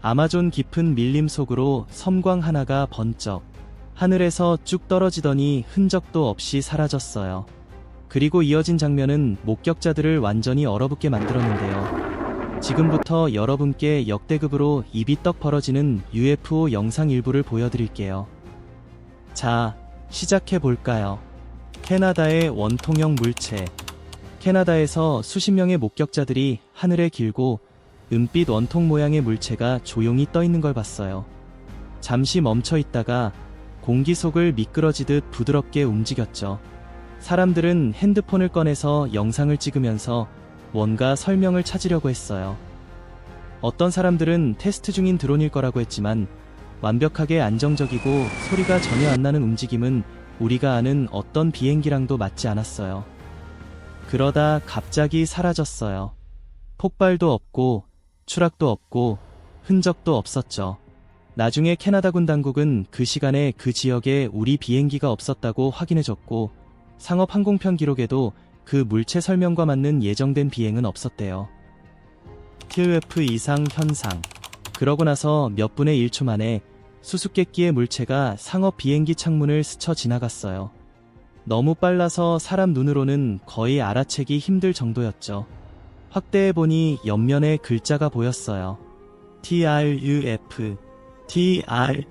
아마존 깊은 밀림 속으로 섬광 하나가 번쩍 하늘에서 쭉 떨어지더니 흔적도 없이 사라졌어요. 그리고 이어진 장면은 목격자들을 완전히 얼어붙게 만들었는데요. 지금부터 여러분께 역대급으로 입이 떡 벌어지는 UFO 영상 일부를 보여드릴게요. 자, 시작해볼까요? 캐나다의 원통형 물체. 캐나다에서 수십 명의 목격자들이 하늘에 길고 은빛 원통 모양의 물체가 조용히 떠 있는 걸 봤어요. 잠시 멈춰 있다가 공기 속을 미끄러지듯 부드럽게 움직였죠. 사람들은 핸드폰을 꺼내서 영상을 찍으면서 뭔가 설명을 찾으려고 했어요. 어떤 사람들은 테스트 중인 드론일 거라고 했지만 완벽하게 안정적이고 소리가 전혀 안 나는 움직임은 우리가 아는 어떤 비행기랑도 맞지 않았어요. 그러다 갑자기 사라졌어요. 폭발도 없고 추락도 없고 흔적도 없었죠. 나중에 캐나다군 당국은 그 시간에 그 지역에 우리 비행기가 없었다고 확인해줬고 상업 항공편 기록에도 그 물체 설명과 맞는 예정된 비행은 없었대요. TUF 이상 현상. 그러고 나서 몇 분의 1초 만에 수수께끼의 물체가 상업 비행기 창문을 스쳐 지나갔어요. 너무 빨라서 사람 눈으로는 거의 알아채기 힘들 정도였죠. 확대해보니 옆면에 글자가 보였어요. TRUF, TRF요.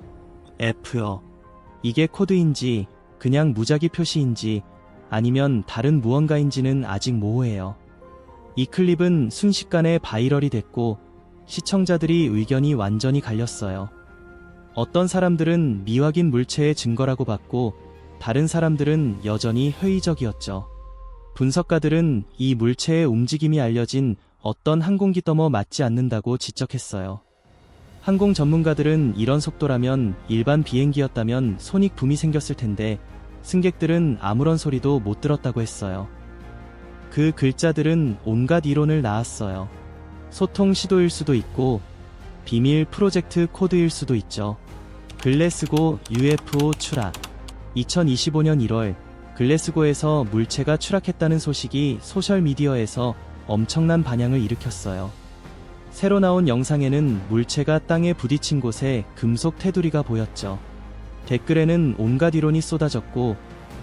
이게 코드인지 그냥 무작위 표시인지 아니면 다른 무언가인지는 아직 모호해요. 이 클립은 순식간에 바이럴이 됐고 시청자들이 의견이 완전히 갈렸어요. 어떤 사람들은 미확인 물체의 증거라고 봤고 다른 사람들은 여전히 회의적이었죠. 분석가들은 이 물체의 움직임이 알려진 어떤 항공기 떠머 맞지 않는다고 지적했어요. 항공 전문가들은 이런 속도라면 일반 비행기였다면 소닉붐이 생겼을 텐데 승객들은 아무런 소리도 못 들었다고 했어요. 그 글자들은 온갖 이론을 낳았어요. 소통 시도일 수도 있고 비밀 프로젝트 코드일 수도 있죠. 글래스고 UFO 추락. 2025년 1월 글래스고에서 물체가 추락했다는 소식이 소셜미디어에서 엄청난 반향을 일으켰어요. 새로 나온 영상에는 물체가 땅에 부딪힌 곳에 금속 테두리가 보였죠. 댓글에는 온갖 이론이 쏟아졌고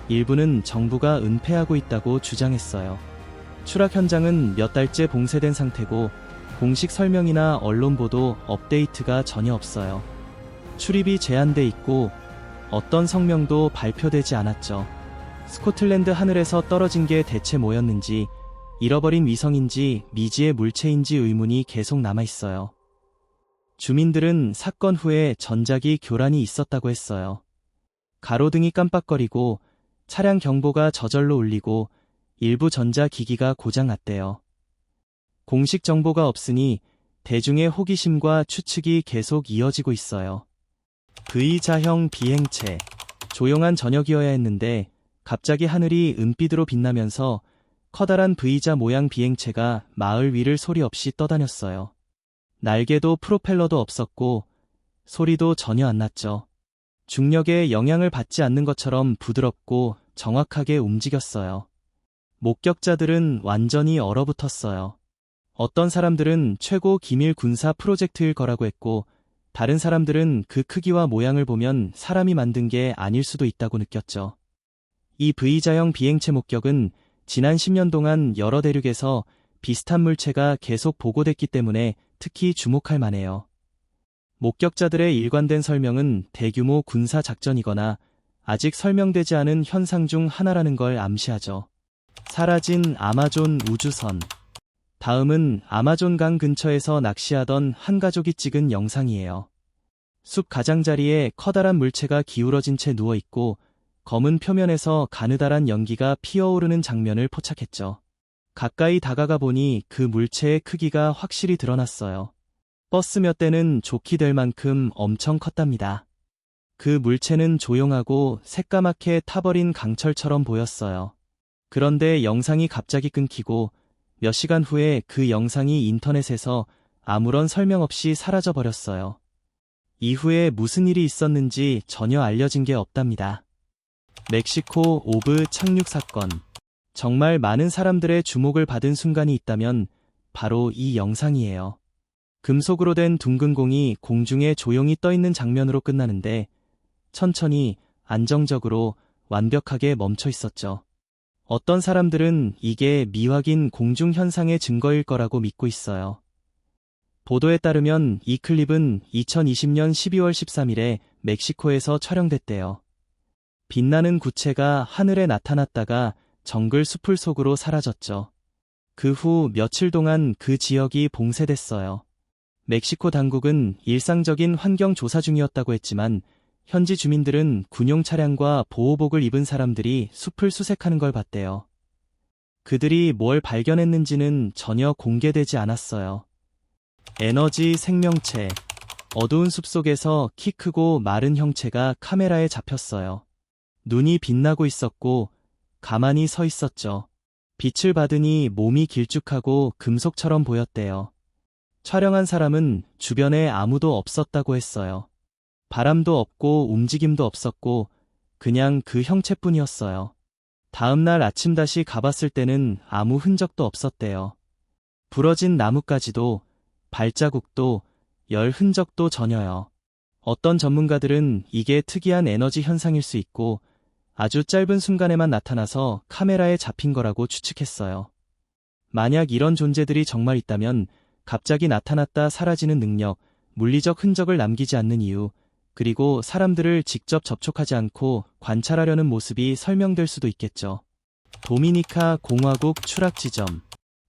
일부는 정부가 은폐하고 있다고 주장했어요. 추락 현장은 몇 달째 봉쇄된 상태고 공식 설명이나 언론 보도 업데이트가 전혀 없어요. 출입이 제한돼 있고 어떤 성명도 발표되지 않았죠. 스코틀랜드 하늘에서 떨어진 게 대체 뭐였는지, 잃어버린 위성인지 미지의 물체인지 의문이 계속 남아있어요. 주민들은 사건 후에 전자기 교란이 있었다고 했어요. 가로등이 깜빡거리고 차량 경보가 저절로 울리고 일부 전자기기가 고장났대요. 공식 정보가 없으니 대중의 호기심과 추측이 계속 이어지고 있어요. V자형 비행체. 조용한 저녁이어야 했는데 갑자기 하늘이 은빛으로 빛나면서 커다란 V자 모양 비행체가 마을 위를 소리 없이 떠다녔어요. 날개도 프로펠러도 없었고 소리도 전혀 안 났죠. 중력에 영향을 받지 않는 것처럼 부드럽고 정확하게 움직였어요. 목격자들은 완전히 얼어붙었어요. 어떤 사람들은 최고 기밀 군사 프로젝트일 거라고 했고 다른 사람들은 그 크기와 모양을 보면 사람이 만든 게 아닐 수도 있다고 느꼈죠. 이 V자형 비행체 목격은 지난 10년 동안 여러 대륙에서 비슷한 물체가 계속 보고됐기 때문에 특히 주목할 만해요. 목격자들의 일관된 설명은 대규모 군사 작전이거나 아직 설명되지 않은 현상 중 하나라는 걸 암시하죠. 사라진 아마존 우주선. 다음은 아마존강 근처에서 낚시하던 한 가족이 찍은 영상이에요. 숲 가장자리에 커다란 물체가 기울어진 채 누워있고 검은 표면에서 가느다란 연기가 피어오르는 장면을 포착했죠. 가까이 다가가 보니 그 물체의 크기가 확실히 드러났어요. 버스 몇 대는 좋게 될 만큼 엄청 컸답니다. 그 물체는 조용하고 새까맣게 타버린 강철처럼 보였어요. 그런데 영상이 갑자기 끊기고 몇 시간 후에 그 영상이 인터넷에서 아무런 설명 없이 사라져버렸어요. 이후에 무슨 일이 있었는지 전혀 알려진 게 없답니다. 멕시코 오브 착륙 사건. 정말 많은 사람들의 주목을 받은 순간이 있다면 바로 이 영상이에요. 금속으로 된 둥근 공이 공중에 조용히 떠 있는 장면으로 끝나는데 천천히 안정적으로 완벽하게 멈춰 있었죠. 어떤 사람들은 이게 미확인 공중 현상의 증거일 거라고 믿고 있어요. 보도에 따르면 이 클립은 2020년 12월 13일에 멕시코에서 촬영됐대요. 빛나는 구체가 하늘에 나타났다가 정글 숲을 속으로 사라졌죠. 그 후 며칠 동안 그 지역이 봉쇄됐어요. 멕시코 당국은 일상적인 환경 조사 중이었다고 했지만 현지 주민들은 군용 차량과 보호복을 입은 사람들이 숲을 수색하는 걸 봤대요. 그들이 뭘 발견했는지는 전혀 공개되지 않았어요. 에너지 생명체. 어두운 숲속에서 키 크고 마른 형체가 카메라에 잡혔어요. 눈이 빛나고 있었고 가만히 서 있었죠. 빛을 받으니 몸이 길쭉하고 금속처럼 보였대요. 촬영한 사람은 주변에 아무도 없었다고 했어요. 바람도 없고 움직임도 없었고 그냥 그 형체뿐이었어요. 다음 날 아침 다시 가봤을 때는 아무 흔적도 없었대요. 부러진 나뭇가지도 발자국도 열 흔적도 전혀요. 어떤 전문가들은 이게 특이한 에너지 현상일 수 있고 아주 짧은 순간에만 나타나서 카메라에 잡힌 거라고 추측했어요. 만약 이런 존재들이 정말 있다면 갑자기 나타났다 사라지는 능력, 물리적 흔적을 남기지 않는 이유, 그리고 사람들을 직접 접촉하지 않고 관찰하려는 모습이 설명될 수도 있겠죠. 도미니카 공화국 추락 지점.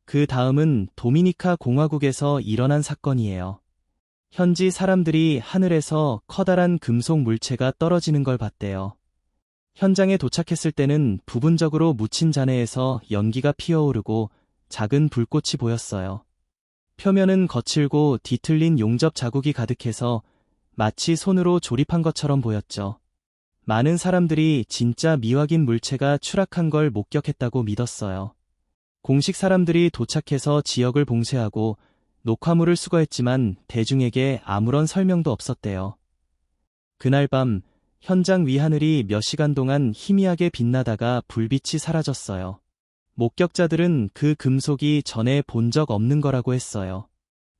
그 다음은 도미니카 공화국에서 일어난 사건이에요. 현지 사람들이 하늘에서 커다란 금속 물체가 떨어지는 걸 봤대요. 현장에 도착했을 때는 부분적으로 묻힌 잔해에서 연기가 피어오르고 작은 불꽃이 보였어요. 표면은 거칠고 뒤틀린 용접 자국이 가득해서 마치 손으로 조립한 것처럼 보였죠. 많은 사람들이 진짜 미확인 물체가 추락한 걸 목격했다고 믿었어요. 공식 사람들이 도착해서 지역을 봉쇄하고 녹화물을 수거했지만 대중에게 아무런 설명도 없었대요. 그날 밤 현장 위하늘이 몇 시간 동안 희미하게 빛나다가 불빛이 사라졌어요. 목격자들은 그 금속이 전에 본 적 없는 거라고 했어요.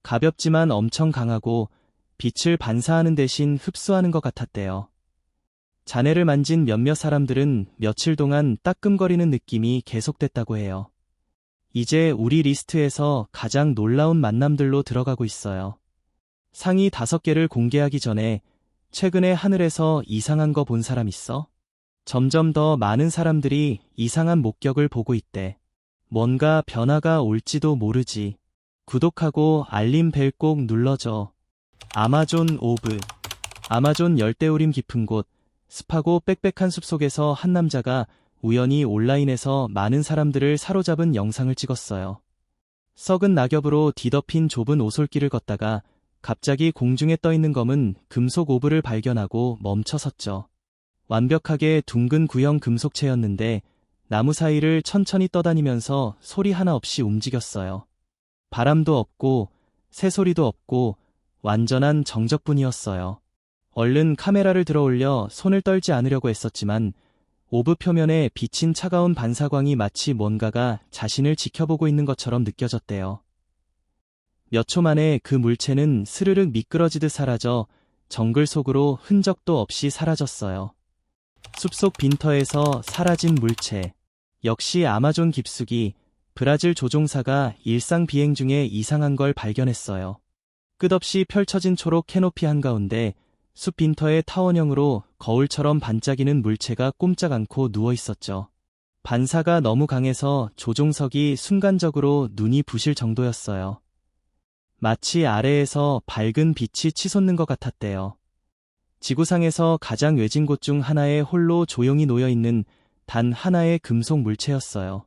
가볍지만 엄청 강하고 빛을 반사하는 대신 흡수하는 것 같았대요. 잔해를 만진 몇몇 사람들은 며칠 동안 따끔거리는 느낌이 계속됐다고 해요. 이제 우리 리스트에서 가장 놀라운 만남들로 들어가고 있어요. 상위 5개를 공개하기 전에 최근에 하늘에서 이상한 거 본 사람 있어? 점점 더 많은 사람들이 이상한 목격을 보고 있대. 뭔가 변화가 올지도 모르지. 구독하고 알림 벨 꼭 눌러줘. 아마존 오브. 아마존 열대우림 깊은 곳, 습하고 빽빽한 숲속에서 한 남자가 우연히 온라인에서 많은 사람들을 사로잡은 영상을 찍었어요. 썩은 낙엽으로 뒤덮인 좁은 오솔길을 걷다가 갑자기 공중에 떠있는 검은 금속 오브를 발견하고 멈춰 섰죠. 완벽하게 둥근 구형 금속체였는데 나무 사이를 천천히 떠다니면서 소리 하나 없이 움직였어요. 바람도 없고 새소리도 없고 완전한 정적뿐이었어요. 얼른 카메라를 들어 올려 손을 떨지 않으려고 했었지만 오브 표면에 비친 차가운 반사광이 마치 뭔가가 자신을 지켜보고 있는 것처럼 느껴졌대요. 몇 초 만에 그 물체는 스르륵 미끄러지듯 사라져 정글 속으로 흔적도 없이 사라졌어요. 숲속 빈터에서 사라진 물체. 역시 아마존 깊숙이 브라질 조종사가 일상 비행 중에 이상한 걸 발견했어요. 끝없이 펼쳐진 초록 캐노피 한가운데 숲 빈터의 타원형으로 거울처럼 반짝이는 물체가 꼼짝 않고 누워 있었죠. 반사가 너무 강해서 조종석이 순간적으로 눈이 부실 정도였어요. 마치 아래에서 밝은 빛이 치솟는 것 같았대요. 지구상에서 가장 외진 곳 중 하나에 홀로 조용히 놓여있는 단 하나의 금속 물체였어요.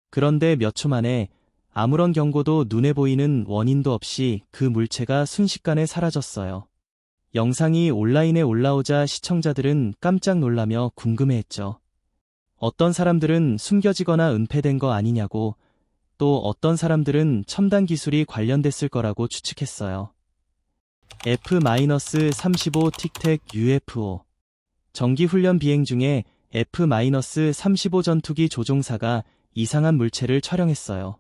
그런데 몇 초 만에 아무런 경고도 눈에 보이는 원인도 없이 그 물체가 순식간에 사라졌어요. 영상이 온라인에 올라오자 시청자들은 깜짝 놀라며 궁금해했죠. 어떤 사람들은 숨겨지거나 은폐된 거 아니냐고, 또 어떤 사람들은 첨단 기술이 관련됐을 거라고 추측했어요. F-35 틱택 UFO. 정기훈련 비행 중에 F-35 전투기 조종사가 이상한 물체를 촬영했어요.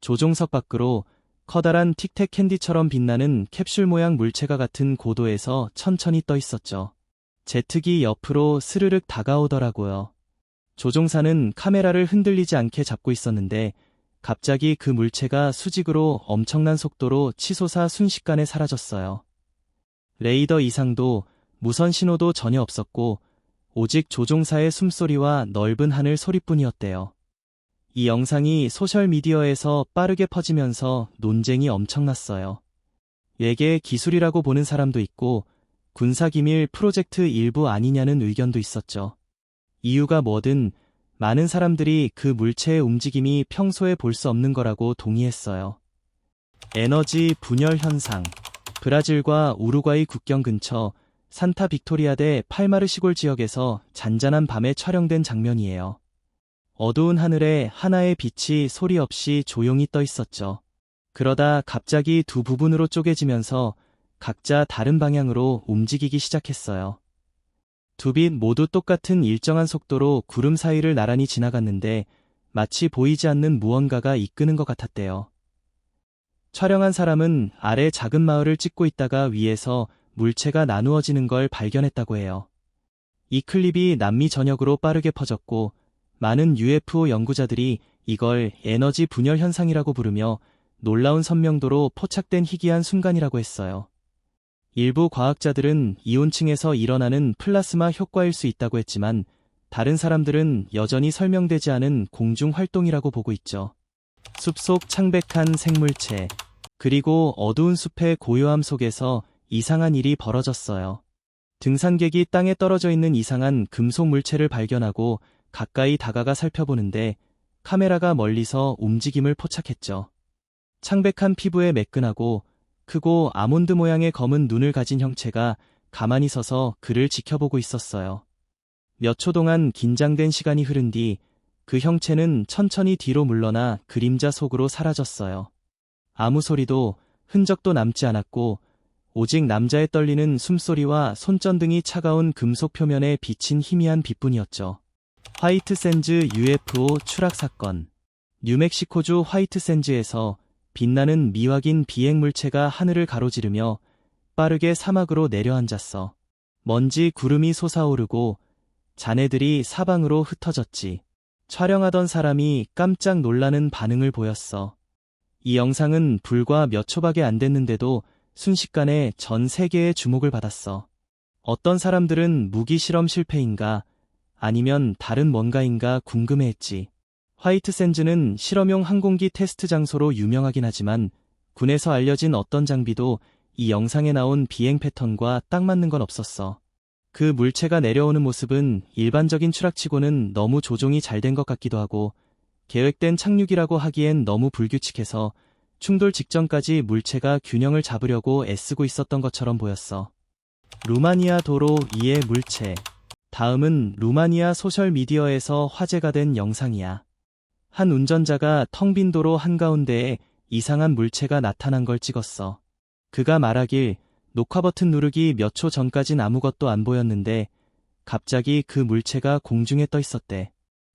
조종석 밖으로 커다란 틱택 캔디처럼 빛나는 캡슐 모양 물체가 같은 고도에서 천천히 떠 있었죠. 제트기 옆으로 스르륵 다가오더라고요. 조종사는 카메라를 흔들리지 않게 잡고 있었는데 갑자기 그 물체가 수직으로 엄청난 속도로 치솟아 순식간에 사라졌어요. 레이더 이상도 무선 신호도 전혀 없었고 오직 조종사의 숨소리와 넓은 하늘 소리뿐이었대요. 이 영상이 소셜미디어에서 빠르게 퍼지면서 논쟁이 엄청났어요. 외계 기술이라고 보는 사람도 있고 군사기밀 프로젝트 일부 아니냐는 의견도 있었죠. 이유가 뭐든 많은 사람들이 그 물체의 움직임이 평소에 볼 수 없는 거라고 동의했어요. 에너지 분열 현상. 브라질과 우루과이 국경 근처 산타 빅토리아대 팔마르 시골 지역에서 잔잔한 밤에 촬영된 장면이에요. 어두운 하늘에 하나의 빛이 소리 없이 조용히 떠 있었죠. 그러다 갑자기 두 부분으로 쪼개지면서 각자 다른 방향으로 움직이기 시작했어요. 두 빛 모두 똑같은 일정한 속도로 구름 사이를 나란히 지나갔는데 마치 보이지 않는 무언가가 이끄는 것 같았대요. 촬영한 사람은 아래 작은 마을을 찍고 있다가 위에서 물체가 나누어지는 걸 발견했다고 해요. 이 클립이 남미 전역으로 빠르게 퍼졌고 많은 UFO 연구자들이 이걸 에너지 분열 현상이라고 부르며 놀라운 선명도로 포착된 희귀한 순간이라고 했어요. 일부 과학자들은 이온층에서 일어나는 플라스마 효과일 수 있다고 했지만 다른 사람들은 여전히 설명되지 않은 공중 활동이라고 보고 있죠. 숲속 창백한 생물체. 그리고 어두운 숲의 고요함 속에서 이상한 일이 벌어졌어요. 등산객이 땅에 떨어져 있는 이상한 금속 물체를 발견하고 가까이 다가가 살펴보는데 카메라가 멀리서 움직임을 포착했죠. 창백한 피부에 매끈하고 크고 아몬드 모양의 검은 눈을 가진 형체가 가만히 서서 그를 지켜보고 있었어요. 몇 초 동안 긴장된 시간이 흐른 뒤 그 형체는 천천히 뒤로 물러나 그림자 속으로 사라졌어요. 아무 소리도 흔적도 남지 않았고 오직 남자의 떨리는 숨소리와 손전등이 차가운 금속 표면에 비친 희미한 빛뿐이었죠. 화이트 샌즈 UFO 추락 사건. 뉴멕시코주 화이트 샌즈에서 빛나는 미확인 비행 물체가 하늘을 가로지르며 빠르게 사막으로 내려앉았어. 먼지 구름이 솟아오르고 잔해들이 사방으로 흩어졌지. 촬영하던 사람이 깜짝 놀라는 반응을 보였어. 이 영상은 불과 몇 초밖에 안 됐는데도 순식간에 전 세계의 주목을 받았어. 어떤 사람들은 무기 실험 실패인가 아니면 다른 뭔가인가 궁금해했지. 화이트 샌즈는 실험용 항공기 테스트 장소로 유명하긴 하지만 군에서 알려진 어떤 장비도 이 영상에 나온 비행 패턴과 딱 맞는 건 없었어. 그 물체가 내려오는 모습은 일반적인 추락치고는 너무 조종이 잘 된 것 같기도 하고 계획된 착륙이라고 하기엔 너무 불규칙해서 충돌 직전까지 물체가 균형을 잡으려고 애쓰고 있었던 것처럼 보였어. 루마니아 도로 위의 물체. 다음은 루마니아 소셜미디어에서 화제가 된 영상이야. 한 운전자가 텅 빈 도로 한가운데에 이상한 물체가 나타난 걸 찍었어. 그가 말하길 녹화 버튼 누르기 몇 초 전까진 아무것도 안 보였는데 갑자기 그 물체가 공중에 떠 있었대.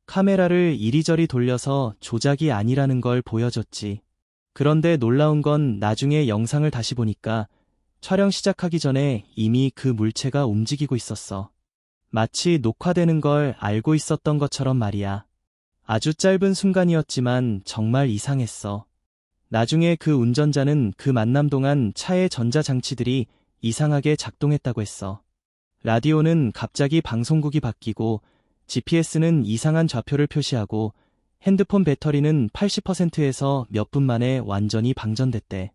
카메라를 이리저리 돌려서 조작이 아니라는 걸 보여줬지. 그런데 놀라운 건 나중에 영상을 다시 보니까 촬영 시작하기 전에 이미 그 물체가 움직이고 있었어. 마치 녹화되는 걸 알고 있었던 것처럼 말이야. 아주 짧은 순간이었지만 정말 이상했어. 나중에 그 운전자는 그 만남 동안 차의 전자장치들이 이상하게 작동했다고 했어. 라디오는 갑자기 방송국이 바뀌고 GPS는 이상한 좌표를 표시하고 핸드폰 배터리는 80%에서 몇 분 만에 완전히 방전됐대.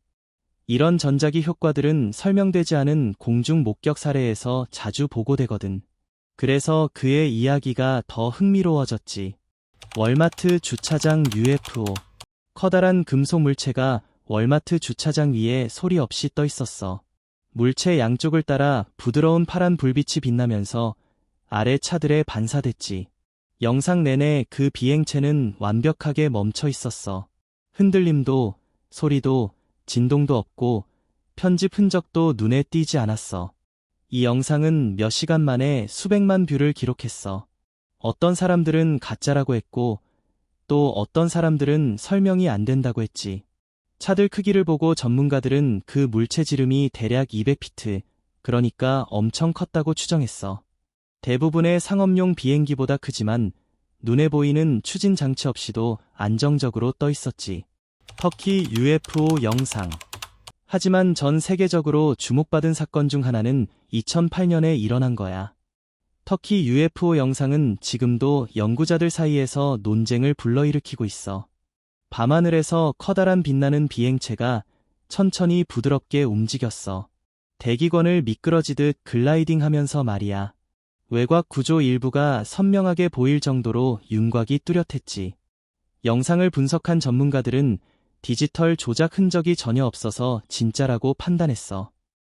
이런 전자기 효과들은 설명되지 않은 공중 목격 사례에서 자주 보고되거든. 그래서 그의 이야기가 더 흥미로워졌지. 월마트 주차장 UFO. 커다란 금속 물체가 월마트 주차장 위에 소리 없이 떠 있었어. 물체 양쪽을 따라 부드러운 파란 불빛이 빛나면서 아래 차들에 반사됐지. 영상 내내 그 비행체는 완벽하게 멈춰 있었어. 흔들림도, 소리도, 진동도 없고 편집 흔적도 눈에 띄지 않았어. 이 영상은 몇 시간 만에 수백만 뷰를 기록했어. 어떤 사람들은 가짜라고 했고 또 어떤 사람들은 설명이 안 된다고 했지. 차들 크기를 보고 전문가들은 그 물체 지름이 대략 200피트, 그러니까 엄청 컸다고 추정했어. 대부분의 상업용 비행기보다 크지만 눈에 보이는 추진 장치 없이도 안정적으로 떠 있었지. 터키 UFO 영상. 하지만 전 세계적으로 주목받은 사건 중 하나는 2008년에 일어난 거야. 터키 UFO 영상은 지금도 연구자들 사이에서 논쟁을 불러일으키고 있어. 밤하늘에서 커다란 빛나는 비행체가 천천히 부드럽게 움직였어. 대기권을 미끄러지듯 글라이딩 하면서 말이야. 외곽 구조 일부가 선명하게 보일 정도로 윤곽이 뚜렷했지. 영상을 분석한 전문가들은 디지털 조작 흔적이 전혀 없어서 진짜라고 판단했어.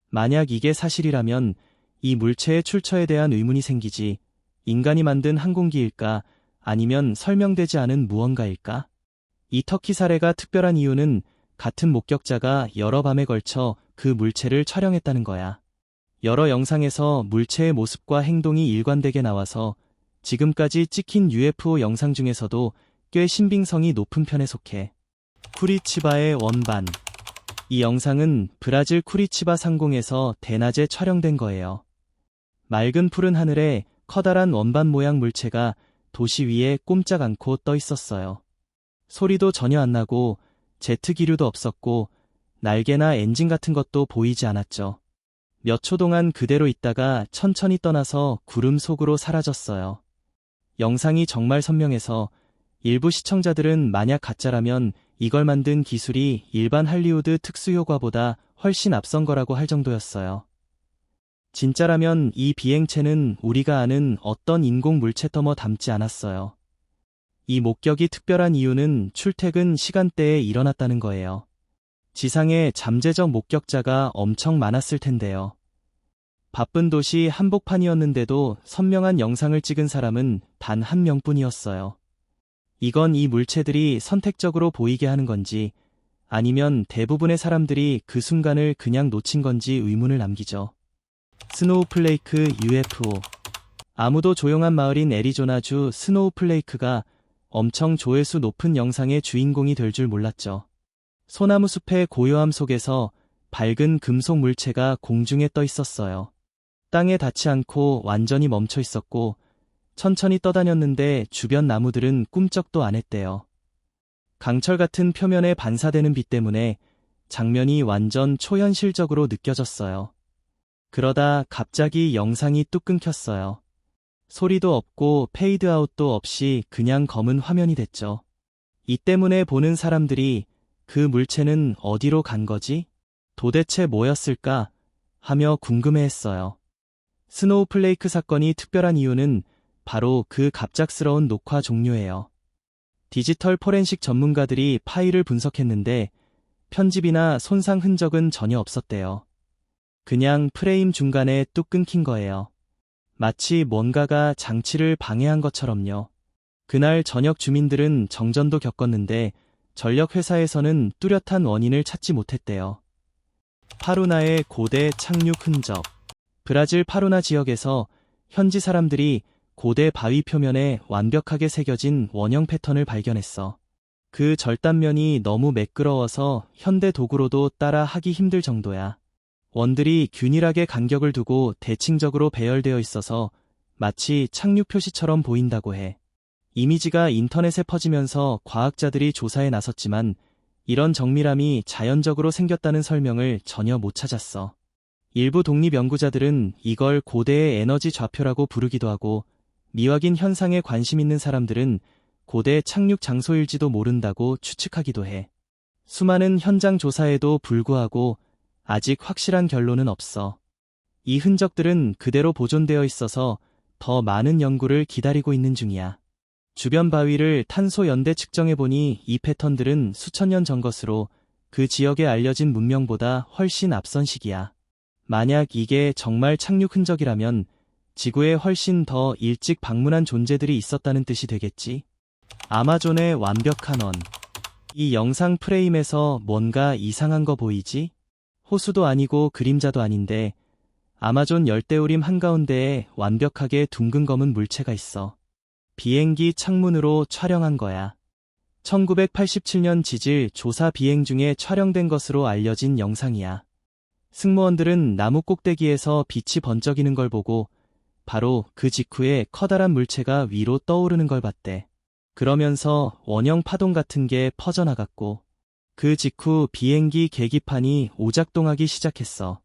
만약 이게 사실이라면 이 물체의 출처에 대한 의문이 생기지. 인간이 만든 항공기일까? 아니면 설명되지 않은 무언가일까? 이 터키 사례가 특별한 이유는 같은 목격자가 여러 밤에 걸쳐 그 물체를 촬영했다는 거야. 여러 영상에서 물체의 모습과 행동이 일관되게 나와서 지금까지 찍힌 UFO 영상 중에서도 꽤 신빙성이 높은 편에 속해. 쿠리치바의 원반. 이 영상은 브라질 쿠리치바 상공에서 대낮에 촬영된 거예요. 맑은 푸른 하늘에 커다란 원반 모양 물체가 도시 위에 꼼짝 않고 떠 있었어요. 소리도 전혀 안 나고 제트 기류도 없었고 날개나 엔진 같은 것도 보이지 않았죠. 몇 초 동안 그대로 있다가 천천히 떠나서 구름 속으로 사라졌어요. 영상이 정말 선명해서 일부 시청자들은 만약 가짜라면 이걸 만든 기술이 일반 할리우드 특수효과보다 훨씬 앞선 거라고 할 정도였어요. 진짜라면 이 비행체는 우리가 아는 어떤 인공 물체더머 닮지 않았어요. 이 목격이 특별한 이유는 출퇴근 시간대에 일어났다는 거예요. 지상에 잠재적 목격자가 엄청 많았을 텐데요. 바쁜 도시 한복판이었는데도 선명한 영상을 찍은 사람은 단 한 명뿐이었어요. 이건 이 물체들이 선택적으로 보이게 하는 건지 아니면 대부분의 사람들이 그 순간을 그냥 놓친 건지 의문을 남기죠. 스노우플레이크 UFO. 아무도 조용한 마을인 애리조나주 스노우플레이크가 엄청 조회수 높은 영상의 주인공이 될 줄 몰랐죠. 소나무 숲의 고요함 속에서 밝은 금속 물체가 공중에 떠 있었어요. 땅에 닿지 않고 완전히 멈춰 있었고 천천히 떠다녔는데 주변 나무들은 꿈쩍도 안 했대요. 강철 같은 표면에 반사되는 빛 때문에 장면이 완전 초현실적으로 느껴졌어요. 그러다 갑자기 영상이 뚝 끊겼어요. 소리도 없고 페이드아웃도 없이 그냥 검은 화면이 됐죠. 이 때문에 보는 사람들이 그 물체는 어디로 간 거지? 도대체 뭐였을까? 하며 궁금해했어요. 스노우플레이크 사건이 특별한 이유는 바로 그 갑작스러운 녹화 종료예요. 디지털 포렌식 전문가들이 파일을 분석했는데 편집이나 손상 흔적은 전혀 없었대요. 그냥 프레임 중간에 뚝 끊긴 거예요. 마치 뭔가가 장치를 방해한 것처럼요. 그날 저녁 주민들은 정전도 겪었는데 전력회사에서는 뚜렷한 원인을 찾지 못했대요. 파루나의 고대 착륙 흔적. 브라질 파루나 지역에서 현지 사람들이 고대 바위 표면에 완벽하게 새겨진 원형 패턴을 발견했어. 그 절단면이 너무 매끄러워서 현대 도구로도 따라 하기 힘들 정도야. 원들이 균일하게 간격을 두고 대칭적으로 배열되어 있어서 마치 착륙 표시처럼 보인다고 해. 이미지가 인터넷에 퍼지면서 과학자들이 조사에 나섰지만 이런 정밀함이 자연적으로 생겼다는 설명을 전혀 못 찾았어. 일부 독립연구자들은 이걸 고대의 에너지 좌표라고 부르기도 하고 미확인 현상에 관심 있는 사람들은 고대 착륙 장소일지도 모른다고 추측하기도 해. 수많은 현장 조사에도 불구하고 아직 확실한 결론은 없어. 이 흔적들은 그대로 보존되어 있어서 더 많은 연구를 기다리고 있는 중이야. 주변 바위를 탄소 연대 측정해보니 이 패턴들은 수천 년 전 것으로 그 지역에 알려진 문명보다 훨씬 앞선 시기야. 만약 이게 정말 착륙 흔적이라면 지구에 훨씬 더 일찍 방문한 존재들이 있었다는 뜻이 되겠지. 아마존의 완벽한 원. 이 영상 프레임에서 뭔가 이상한 거 보이지? 호수도 아니고 그림자도 아닌데 아마존 열대우림 한가운데에 완벽하게 둥근 검은 물체가 있어. 비행기 창문으로 촬영한 거야. 1987년 지질 조사 비행 중에 촬영된 것으로 알려진 영상이야. 승무원들은 나무 꼭대기에서 빛이 번쩍이는 걸 보고 바로 그 직후에 커다란 물체가 위로 떠오르는 걸 봤대. 그러면서 원형 파동 같은 게 퍼져나갔고 그 직후 비행기 계기판이 오작동하기 시작했어.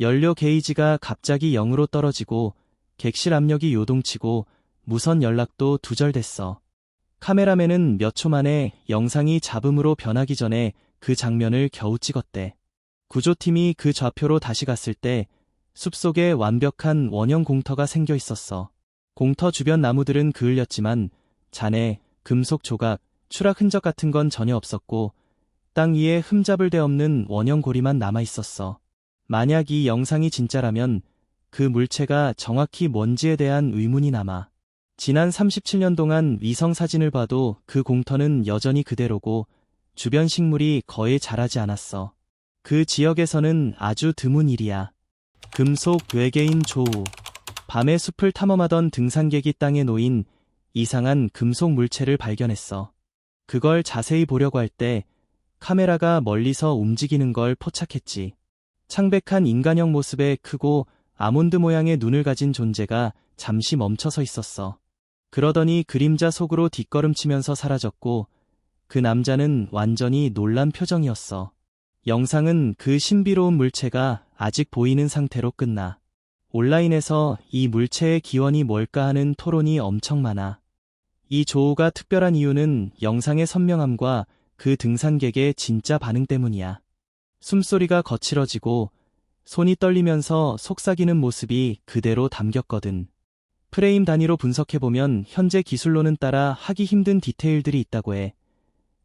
연료 게이지가 갑자기 0으로 떨어지고 객실 압력이 요동치고 무선 연락도 두절됐어. 카메라맨은 몇 초 만에 영상이 잡음으로 변하기 전에 그 장면을 겨우 찍었대. 구조팀이 그 좌표로 다시 갔을 때 숲속에 완벽한 원형 공터가 생겨 있었어. 공터 주변 나무들은 그을렸지만 잔해, 금속 조각, 추락 흔적 같은 건 전혀 없었고 땅 위에 흠잡을 데 없는 원형 고리만 남아 있었어. 만약 이 영상이 진짜라면 그 물체가 정확히 뭔지에 대한 의문이 남아. 지난 37년 동안 위성 사진을 봐도 그 공터는 여전히 그대로고 주변 식물이 거의 자라지 않았어. 그 지역에서는 아주 드문 일이야. 금속 외계인 조우. 밤에 숲을 탐험하던 등산객이 땅에 놓인 이상한 금속 물체를 발견했어. 그걸 자세히 보려고 할 때 카메라가 멀리서 움직이는 걸 포착했지. 창백한 인간형 모습의 크고 아몬드 모양의 눈을 가진 존재가 잠시 멈춰서 있었어. 그러더니 그림자 속으로 뒷걸음치면서 사라졌고 그 남자는 완전히 놀란 표정이었어. 영상은 그 신비로운 물체가 아직 보이는 상태로 끝나. 온라인에서 이 물체의 기원이 뭘까 하는 토론이 엄청 많아. 이 조우가 특별한 이유는 영상의 선명함과 그 등산객의 진짜 반응 때문이야. 숨소리가 거칠어지고 손이 떨리면서 속삭이는 모습이 그대로 담겼거든. 프레임 단위로 분석해보면 현재 기술로는 따라 하기 힘든 디테일들이 있다고 해.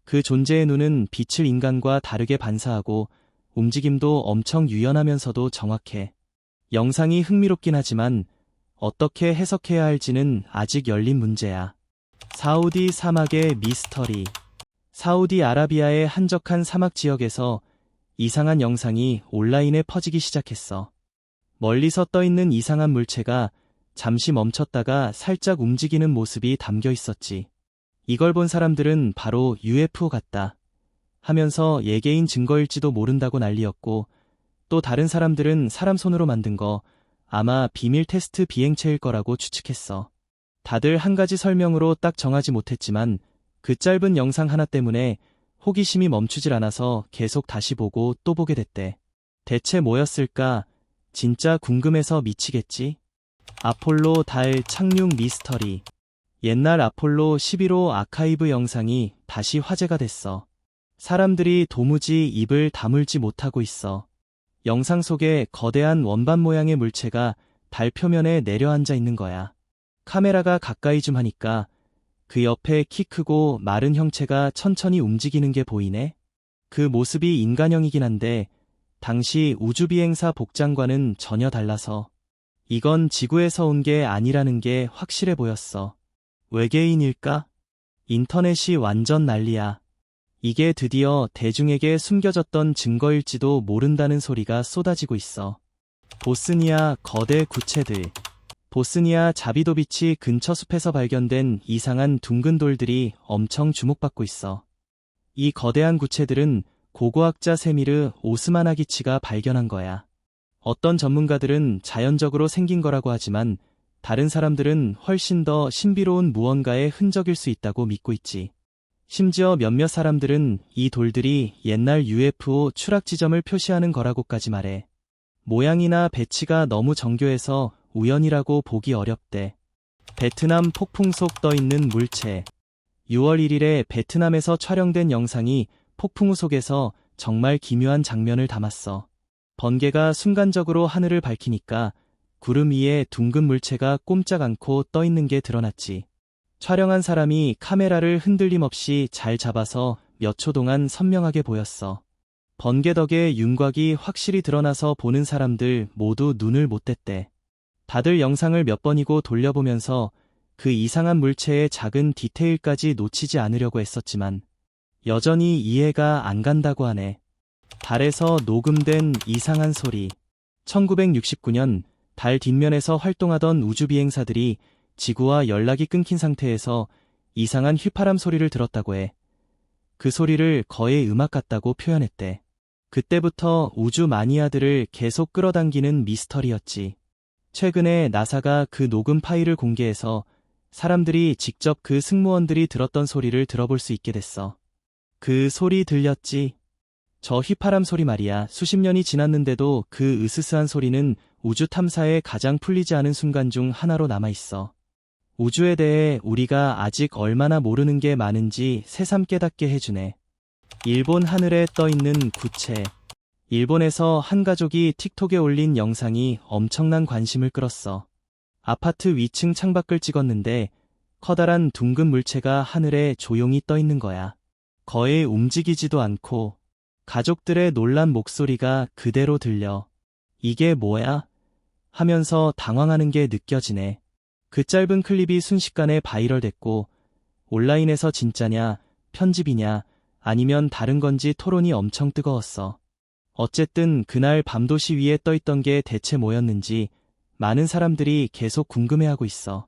그 존재의 눈은 빛을 인간과 다르게 반사하고 움직임도 엄청 유연하면서도 정확해. 영상이 흥미롭긴 하지만 어떻게 해석해야 할지는 아직 열린 문제야. 사우디 사막의 미스터리. 사우디아라비아의 한적한 사막 지역에서 이상한 영상이 온라인에 퍼지기 시작했어. 멀리서 떠있는 이상한 물체가 잠시 멈췄다가 살짝 움직이는 모습이 담겨 있었지. 이걸 본 사람들은 바로 UFO 같다 하면서 예개인 증거일지도 모른다고 난리였고 또 다른 사람들은 사람 손으로 만든 거 아마 비밀 테스트 비행체일 거라고 추측했어. 다들 한 가지 설명으로 딱 정하지 못했지만 그 짧은 영상 하나 때문에 호기심이 멈추질 않아서 계속 다시 보고 또 보게 됐대. 대체 뭐였을까? 진짜 궁금해서 미치겠지? 아폴로 달 착륙 미스터리. 옛날 아폴로 11호 아카이브 영상이 다시 화제가 됐어. 사람들이 도무지 입을 다물지 못하고 있어. 영상 속에 거대한 원반 모양의 물체가 달 표면에 내려앉아 있는 거야. 카메라가 가까이 좀 하니까 그 옆에 키 크고 마른 형체가 천천히 움직이는 게 보이네? 그 모습이 인간형이긴 한데 당시 우주비행사 복장과는 전혀 달라서 이건 지구에서 온 게 아니라는 게 확실해 보였어. 외계인일까? 인터넷이 완전 난리야. 이게 드디어 대중에게 숨겨졌던 증거일지도 모른다는 소리가 쏟아지고 있어. 보스니아 거대 구체들. 보스니아 자비도비치 근처 숲에서 발견된 이상한 둥근 돌들이 엄청 주목받고 있어. 이 거대한 구체들은 고고학자 세미르 오스마나기치가 발견한 거야. 어떤 전문가들은 자연적으로 생긴 거라고 하지만 다른 사람들은 훨씬 더 신비로운 무언가의 흔적일 수 있다고 믿고 있지. 심지어 몇몇 사람들은 이 돌들이 옛날 UFO 추락 지점을 표시하는 거라고까지 말해. 모양이나 배치가 너무 정교해서 우연이라고 보기 어렵대. 베트남 폭풍 속 떠있는 물체. 6월 1일에 베트남에서 촬영된 영상이 폭풍우 속에서 정말 기묘한 장면을 담았어. 번개가 순간적으로 하늘을 밝히니까 구름 위에 둥근 물체가 꼼짝 않고 떠있는 게 드러났지. 촬영한 사람이 카메라를 흔들림 없이 잘 잡아서 몇 초 동안 선명하게 보였어. 번개 덕에 윤곽이 확실히 드러나서 보는 사람들 모두 눈을 못 뗐대. 다들 영상을 몇 번이고 돌려보면서 그 이상한 물체의 작은 디테일까지 놓치지 않으려고 했었지만 여전히 이해가 안 간다고 하네. 달에서 녹음된 이상한 소리. 1969년 달 뒷면에서 활동하던 우주비행사들이 지구와 연락이 끊긴 상태에서 이상한 휘파람 소리를 들었다고 해. 그 소리를 거의 음악 같다고 표현했대. 그때부터 우주 마니아들을 계속 끌어당기는 미스터리였지. 최근에 나사가 그 녹음 파일을 공개해서 사람들이 직접 그 승무원들이 들었던 소리를 들어볼 수 있게 됐어. 그 소리 들렸지? 저 휘파람 소리 말이야. 수십 년이 지났는데도 그 으스스한 소리는 우주 탐사에 가장 풀리지 않은 순간 중 하나로 남아있어. 우주에 대해 우리가 아직 얼마나 모르는 게 많은지 새삼 깨닫게 해주네. 일본 하늘에 떠있는 구체. 일본에서 한 가족이 틱톡에 올린 영상이 엄청난 관심을 끌었어. 아파트 위층 창밖을 찍었는데 커다란 둥근 물체가 하늘에 조용히 떠있는 거야. 거의 움직이지도 않고 가족들의 놀란 목소리가 그대로 들려. 이게 뭐야? 하면서 당황하는 게 느껴지네. 그 짧은 클립이 순식간에 바이럴됐고 온라인에서 진짜냐, 편집이냐, 아니면 다른 건지 토론이 엄청 뜨거웠어. 어쨌든 그날 밤도시 위에 떠있던 게 대체 뭐였는지 많은 사람들이 계속 궁금해하고 있어.